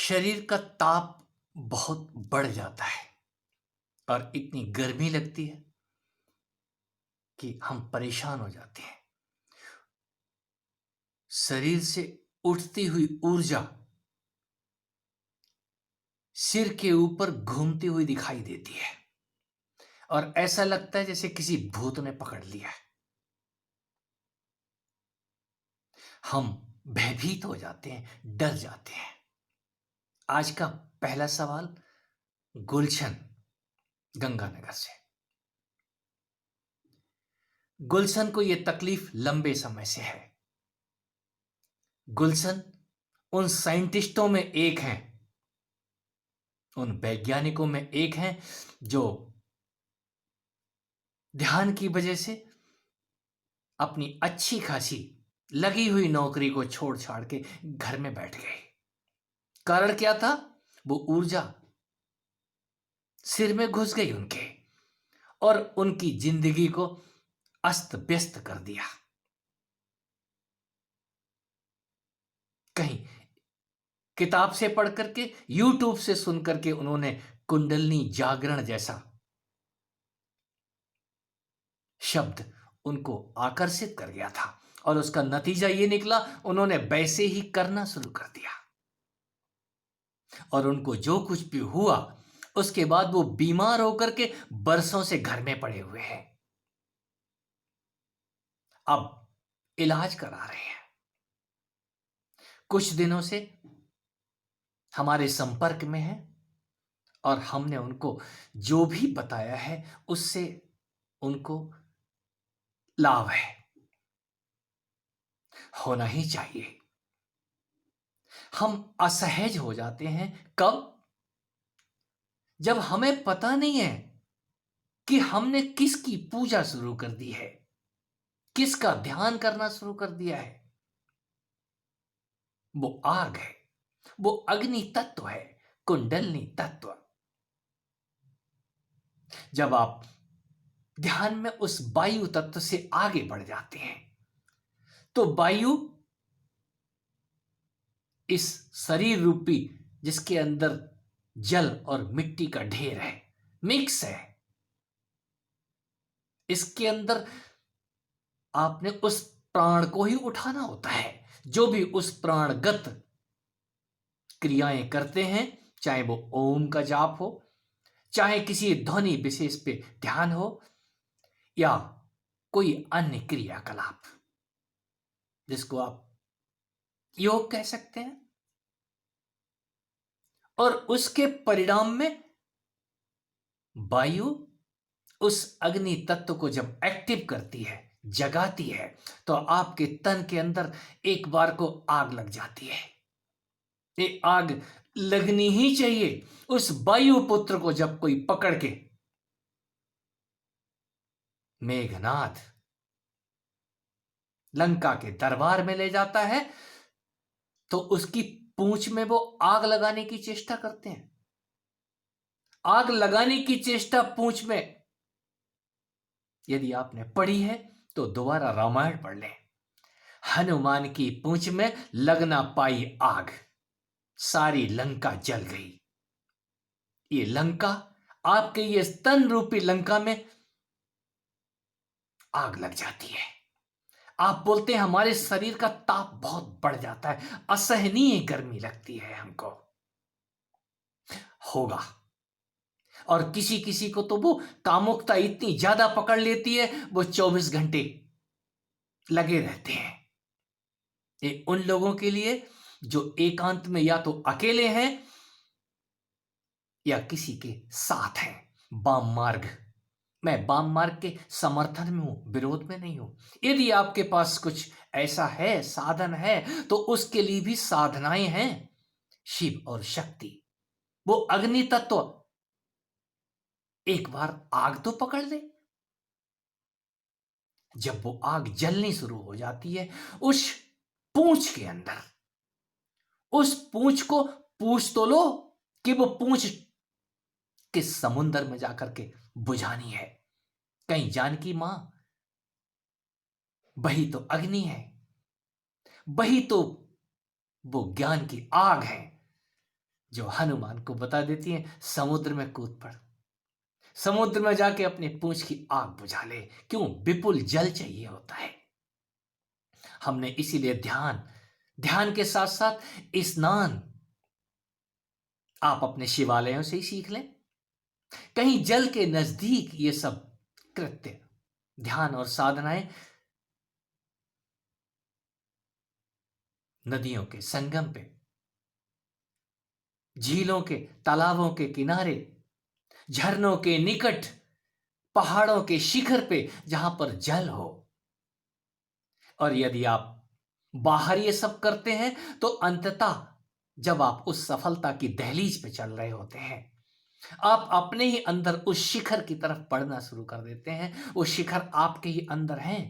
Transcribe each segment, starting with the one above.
शरीर का ताप बहुत बढ़ जाता है और इतनी गर्मी लगती है कि हम परेशान हो जाते हैं। शरीर से उठती हुई ऊर्जा सिर के ऊपर घूमती हुई दिखाई देती है और ऐसा लगता है जैसे किसी भूत ने पकड़ लिया है। हम भयभीत हो जाते हैं, डर जाते हैं। आज का पहला सवाल गुलशन गंगानगर से। गुलशन को यह तकलीफ लंबे समय से है। गुलशन उन साइंटिस्टों में एक हैं, उन वैज्ञानिकों में एक हैं जो ध्यान की वजह से अपनी अच्छी खासी लगी हुई नौकरी को छोड़ छाड़ के घर में बैठ गए। कारण क्या था? वो ऊर्जा सिर में घुस गई उनके और उनकी जिंदगी को अस्त व्यस्त कर दिया। कहीं किताब से पढ़ करके, यूट्यूब से सुन करके उन्होंने कुंडलनी जागरण जैसा शब्द उनको आकर्षित कर गया था और उसका नतीजा ये निकला, उन्होंने वैसे ही करना शुरू कर दिया और उनको जो कुछ भी हुआ उसके बाद वो बीमार होकर के बरसों से घर में पड़े हुए हैं। अब इलाज करा रहे हैं। कुछ दिनों से हमारे संपर्क में है और हमने उनको जो भी बताया है उससे उनको लाभ है, होना ही चाहिए। हम असहज हो जाते हैं कब? जब हमें पता नहीं है कि हमने किसकी पूजा शुरू कर दी है, किसका ध्यान करना शुरू कर दिया है। वो आग है, वो अग्नि तत्व है, कुंडलनी तत्व। जब आप ध्यान में उस वायु तत्व से आगे बढ़ जाते हैं तो वायु इस शरीर रूपी, जिसके अंदर जल और मिट्टी का ढेर है, मिक्स है, इसके अंदर आपने उस प्राण को ही उठाना होता है। जो भी उस प्राणगत क्रियाएं करते हैं, चाहे वो ओम का जाप हो, चाहे किसी ध्वनि विशेष पे ध्यान हो, या कोई अन्य क्रियाकलाप जिसको आप योग कह सकते हैं, और उसके परिणाम में वायु उस अग्नि तत्व को जब एक्टिव करती है, जगाती है, तो आपके तन के अंदर एक बार को आग लग जाती है। ये आग लगनी ही चाहिए। उस वायु पुत्र को जब कोई पकड़ के मेघनाद लंका के दरबार में ले जाता है तो उसकी पूंछ में वो आग लगाने की चेष्टा करते हैं। आग लगाने की चेष्टा पूंछ में, यदि आपने पढ़ी है तो दोबारा रामायण पढ़ लें। हनुमान की पूंछ में लग ना पाई आग, सारी लंका जल गई। ये लंका, आपके ये स्तन रूपी लंका में आग लग जाती है। आप बोलते हैं हमारे शरीर का ताप बहुत बढ़ जाता है, असहनीय गर्मी लगती है हमको। होगा। और किसी किसी को तो वो कामुकता इतनी ज्यादा पकड़ लेती है, वो 24 घंटे लगे रहते हैं। ये उन लोगों के लिए जो एकांत में या तो अकेले हैं या किसी के साथ हैं। वाम मार्ग, मैं वाम मार्ग के समर्थन में हूं, विरोध में नहीं हूं। यदि आपके पास कुछ ऐसा है, साधन है, तो उसके लिए भी साधनाएं हैं। शिव और शक्ति, वो अग्नि तत्व एक बार आग तो पकड़ ले। जब वो आग जलनी शुरू हो जाती है, उस पूंछ के अंदर, उस पूंछ को पूछ तो लो कि वो पूंछ किस समुंदर में जाकर के बुझानी है। कहीं जानकी मां, वही तो अग्नि है, वही तो वो ज्ञान की आग है। जो हनुमान को बता देती हैं समुद्र में कूद पड़, समुद्र में जाके अपनी पूंछ की आग बुझा ले। क्यों? विपुल जल चाहिए होता है। हमने इसीलिए ध्यान, ध्यान के साथ साथ स्नान आप अपने शिवालयों से ही सीख लें। कहीं जल के नजदीक ये सब कृत्य, ध्यान और साधनाएं नदियों के संगम पे, झीलों के, तालाबों के किनारे, झरनों के निकट, पहाड़ों के शिखर पे जहां पर जल हो। और यदि आप बाहर ये सब करते हैं तो अंततः जब आप उस सफलता की दहलीज पे चल रहे होते हैं, आप अपने ही अंदर उस शिखर की तरफ बढ़ना शुरू कर देते हैं। वो शिखर आपके ही अंदर है।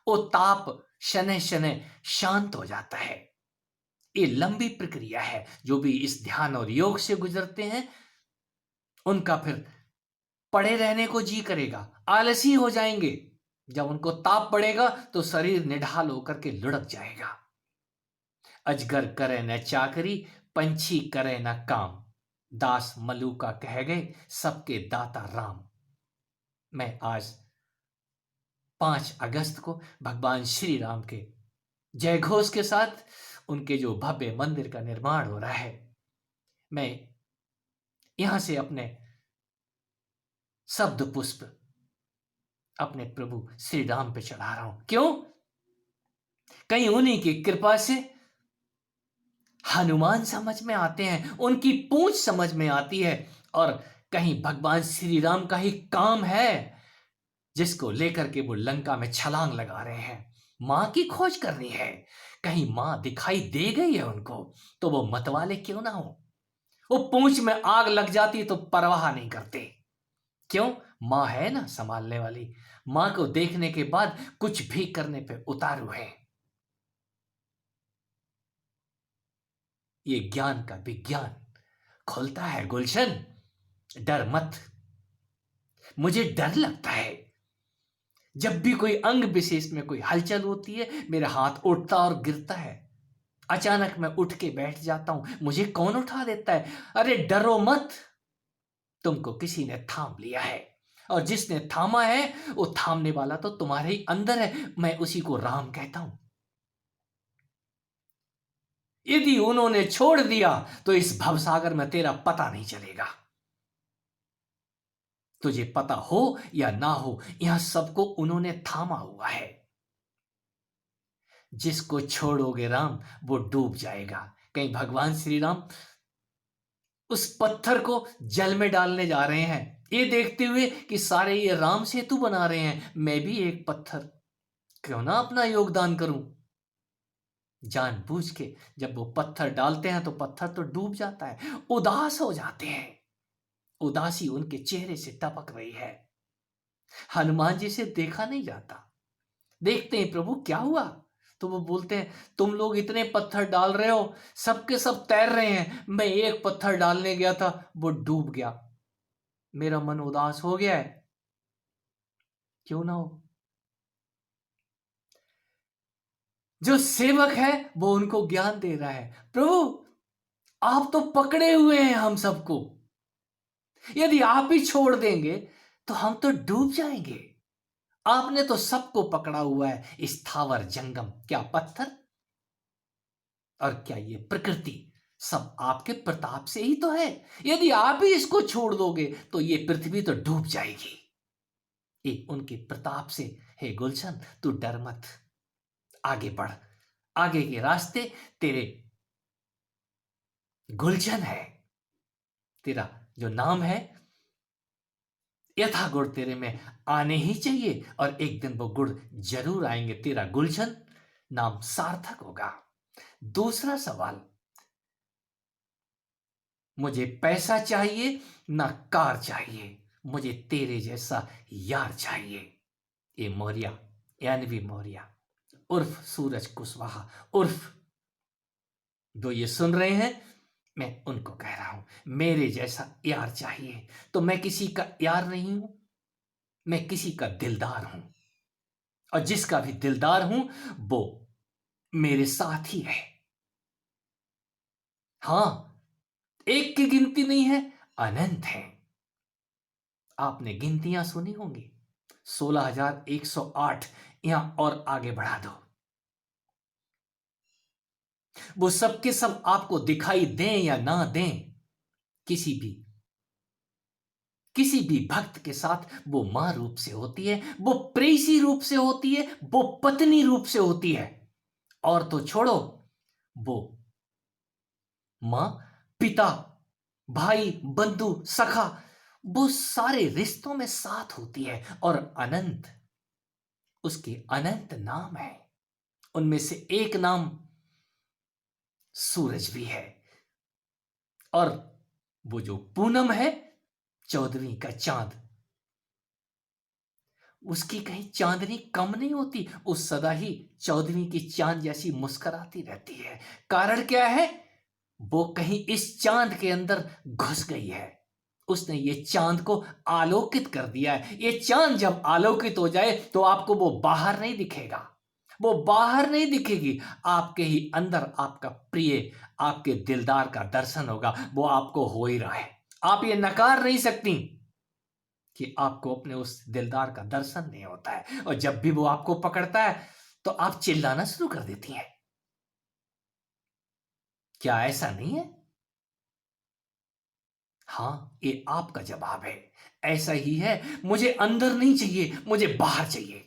वो ताप शनैः शनैः शांत हो जाता है। ये लंबी प्रक्रिया है। जो भी इस ध्यान और योग से गुजरते हैं उनका फिर पड़े रहने को जी करेगा, आलसी हो जाएंगे। जब उनको ताप बढ़ेगा तो शरीर निढाल होकर के लुढ़क जाएगा। अजगर करे न चाकरी, पंछी करे न काम, दास मलूका कह गए सबके दाता राम। मैं आज 5 अगस्त को भगवान श्री राम के जय घोष के साथ उनके जो भव्य मंदिर का निर्माण हो रहा है, मैं यहां से अपने शब्द पुष्प अपने प्रभु श्री राम पे चढ़ा रहा हूं। क्यों? कहीं उन्हीं की कृपा से हनुमान समझ में आते हैं, उनकी पूंछ समझ में आती है, और कहीं भगवान श्री राम का ही काम है जिसको लेकर के वो लंका में छलांग लगा रहे हैं। मां की खोज करनी है। कहीं मां दिखाई दे गई है उनको तो वो मतवाले क्यों ना हो। वो पूंछ में आग लग जाती तो परवाह नहीं करते। क्यों? मां है ना संभालने वाली। मां को देखने के बाद कुछ भी करने पे उतारू है। ये ज्ञान का विज्ञान खुलता है गुलशन। डर मत। मुझे डर लगता है जब भी कोई अंग विशेष में कोई हलचल होती है, मेरा हाथ उठता और गिरता है। अचानक मैं उठ के बैठ जाता हूं। मुझे कौन उठा देता है? अरे डरो मत, तुमको किसी ने थाम लिया है, और जिसने थामा है वो थामने वाला तो तुम्हारे ही अंदर है। मैं उसी को राम कहता हूं। यदि उन्होंने छोड़ दिया तो इस भवसागर में तेरा पता नहीं चलेगा। तुझे पता हो या ना हो, यहां सबको उन्होंने थामा हुआ है। जिसको छोड़ोगे राम वो डूब जाएगा। कहीं भगवान श्री राम उस पत्थर को जल में डालने जा रहे हैं, ये देखते हुए कि सारे ये राम सेतु बना रहे हैं, मैं भी एक पत्थर क्यों ना अपना योगदान करूं। जानबूझ के जब वो पत्थर डालते हैं तो पत्थर तो डूब जाता है, उदास हो जाते हैं। उदासी उनके चेहरे से टपक रही है। हनुमान जी से देखा नहीं जाता। देखते हैं प्रभु क्या हुआ, तो वो बोलते हैं तुम लोग इतने पत्थर डाल रहे हो, सबके सब तैर रहे हैं, मैं एक पत्थर डालने गया था वो डूब गया, मेरा मन उदास हो गया है। क्यों ना हो। जो सेवक है वो उनको ज्ञान दे रहा है। प्रभु आप तो पकड़े हुए हैं हम सबको, यदि आप ही छोड़ देंगे तो हम तो डूब जाएंगे। आपने तो सबको पकड़ा हुआ है, स्थावर जंगम, क्या पत्थर और क्या ये प्रकृति, सब आपके प्रताप से ही तो है। यदि आप ही इसको छोड़ दोगे तो ये पृथ्वी तो डूब जाएगी। ये उनके प्रताप से। हे गुलशन तू डर मत, आगे बढ़। आगे के रास्ते तेरे गुलशन है। तेरा जो नाम है यथा गुड़ तेरे में आने ही चाहिए, और एक दिन वो गुड़ जरूर आएंगे। तेरा गुलशन नाम सार्थक होगा। दूसरा सवाल, मुझे पैसा चाहिए ना कार चाहिए, मुझे तेरे जैसा यार चाहिए। ये मौर्या, यानी मौर्या उर्फ सूरज कुशवाहा उर्फ, जो ये सुन रहे हैं मैं उनको कह रहा हूं, मेरे जैसा यार चाहिए। तो मैं किसी का यार नहीं हूं, मैं किसी का दिलदार हूं, और जिसका भी दिलदार हूं वो मेरे साथ ही है। हां, एक की गिनती नहीं है, अनंत है। आपने गिनतियां सुनी होंगी, 16,108। यहां और आगे बढ़ा दो, वो सब के सब आपको दिखाई दें या ना दें, किसी भी भक्त के साथ वो मां रूप से होती है, वो प्रेयसी रूप से होती है, वो पत्नी रूप से होती है, और तो छोड़ो, वो मां, पिता, भाई, बंधु, सखा, वो सारे रिश्तों में साथ होती है। और अनंत, उसके अनंत नाम है, उनमें से एक नाम सूरज भी है। और वो जो पूनम है, 14वीं का चांद, उसकी कहीं चांदनी कम नहीं होती, उस सदा ही 14वीं की चांद जैसी मुस्कुराती रहती है। कारण क्या है? वो कहीं इस चांद के अंदर घुस गई है, उसने ये चांद को आलोकित कर दिया है। ये चांद जब आलोकित हो जाए तो आपको वो बाहर नहीं दिखेगा, वो बाहर नहीं दिखेगी, आपके ही अंदर आपका प्रिय, आपके दिलदार का दर्शन होगा। वो आपको हो ही रहा है, आप ये नकार नहीं सकती कि आपको अपने उस दिलदार का दर्शन नहीं होता है। और जब भी वो आपको पकड़ता है तो आप चिल्लाना शुरू कर देती हैं। क्या ऐसा नहीं है? हाँ, ये आपका जवाब है, ऐसा ही है। मुझे अंदर नहीं चाहिए, मुझे बाहर चाहिए।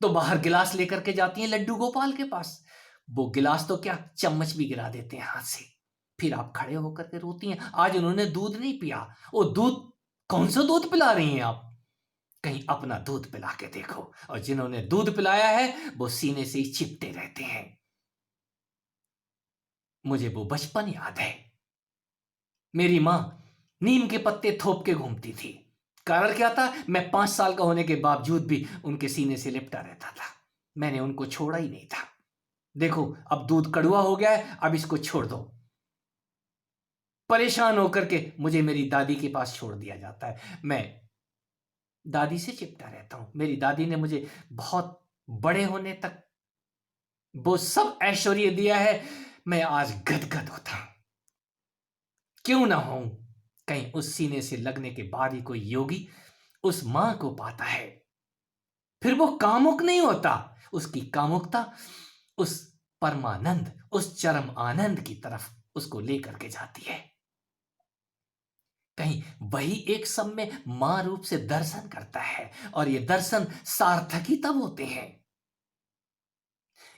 तो बाहर गिलास लेकर के जाती हैं लड्डू गोपाल के पास, वो गिलास तो क्या, चम्मच भी गिरा देते हैं हाथ से। फिर आप खड़े होकर के रोती हैं, आज उन्होंने दूध नहीं पिया। वो दूध, कौन सा दूध पिला रही हैं आप? कहीं अपना दूध पिला के देखो। और जिन्होंने दूध पिलाया है वो सीने से ही चिपटे रहते हैं। मुझे वो बचपन याद है, मेरी मां नीम के पत्ते थोप के घूमती थी। कारण क्या था? मैं 5 साल का होने के बावजूद भी उनके सीने से लिपटा रहता था, मैंने उनको छोड़ा ही नहीं था। देखो, अब दूध कड़वा हो गया है, अब इसको छोड़ दो। परेशान होकर के मुझे मेरी दादी के पास छोड़ दिया जाता है, मैं दादी से चिपटा रहता हूं। मेरी दादी ने मुझे बहुत बड़े होने तक वो सब ऐश्वर्य दिया है, मैं आज गदगद होता हूं। क्यों ना हो, कहीं उस सीने से लगने के बाद ही कोई योगी उस मां को पाता है, फिर वो कामुक नहीं होता, उसकी कामुकता उस परमानंद, उस चरम आनंद की तरफ उसको लेकर के जाती है। कहीं वही एक समय मां रूप से दर्शन करता है, और ये दर्शन सार्थक ही तब होते हैं,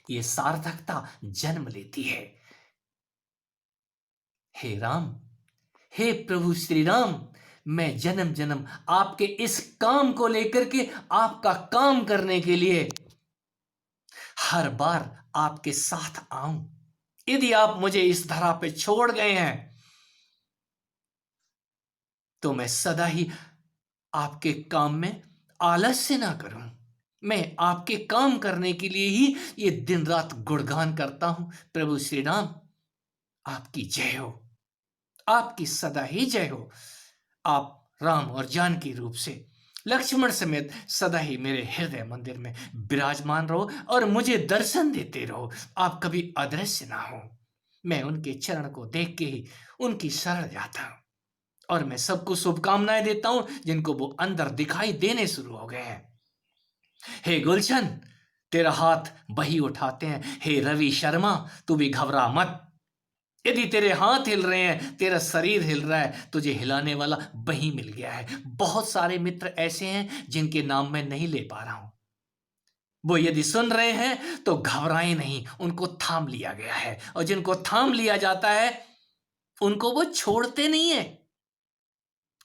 ये सार्थकता जन्म लेती है। हे राम, हे प्रभु श्री राम, मैं जन्म जन्म आपके इस काम को लेकर के, आपका काम करने के लिए हर बार आपके साथ आऊं। यदि आप मुझे इस धरा पे छोड़ गए हैं तो मैं सदा ही आपके काम में आलस्य ना करूं। मैं आपके काम करने के लिए ही ये दिन रात गुणगान करता हूं। प्रभु श्री राम, आपकी जय हो, आपकी सदा ही जय हो। आप राम और जानकी रूप से लक्ष्मण समेत सदा ही मेरे हृदय मंदिर में विराजमान रहो और मुझे दर्शन देते रहो। आप कभी अदृश्य ना हो। मैं उनके चरण को देख के ही उनकी शरण जाता हूं, और मैं सबको शुभकामनाएं देता हूं जिनको वो अंदर दिखाई देने शुरू हो गए हैं। हे गुलशन, तेरा हाथ वही उठाते हैं। हे रवि शर्मा, तू भी घबरा मत। यदि तेरे हाथ हिल रहे हैं, तेरा शरीर हिल रहा है, तुझे हिलाने वाला वही मिल गया है। बहुत सारे मित्र ऐसे हैं जिनके नाम मैं नहीं ले पा रहा हूं, वो यदि सुन रहे हैं तो घबराएं नहीं, उनको थाम लिया गया है, और जिनको थाम लिया जाता है उनको वो छोड़ते नहीं है।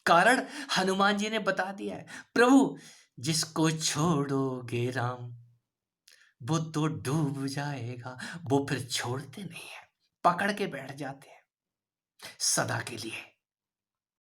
कारण हनुमान जी ने बता दिया है, प्रभु जिसको छोड़ोगे राम वो तो डूब जाएगा। वो फिर छोड़ते नहीं है, पकड़ के बैठ जाते हैं सदा के लिए।